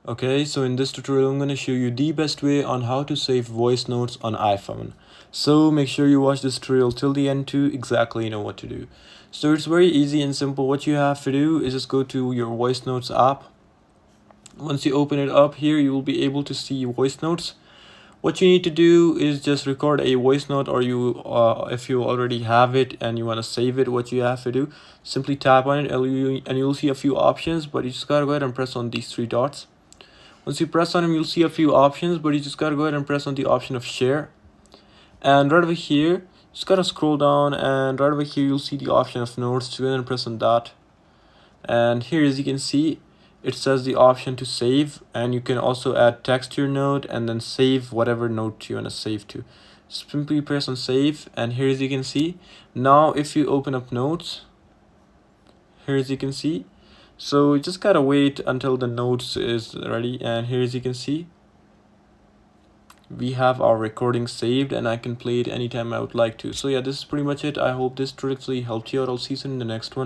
Okay, so in this tutorial I'm going to show you the best way on how to save voice notes on iPhone. So make sure you watch this tutorial till the end to exactly know what to do. So it's very easy and simple. What you have to do is just go to your voice notes app. Once you open it up here, you will be able to see voice notes. What you need to do is just record a voice note, or if you already have it and you want to save it, what you have to do, simply tap on it and you'll see a few options, but you just gotta go ahead and press on these three dots. Once you press on them, you'll see a few options, but you just gotta go ahead and press on the option of share. And right over here, just gotta scroll down, and right over here you'll see the option of notes. Just go ahead and press on that. And here, as you can see, it says the option to save, and you can also add text to your note and then save whatever note you want to save to. Simply press on save, and here, as you can see, now if you open up notes, here, as you can see, so you just gotta wait until the notes is ready, and here, as you can see, we have our recording saved and I can play it anytime I would like to. So yeah, this is pretty much it. I hope this tutorial helped you out. I'll see you soon in the next one.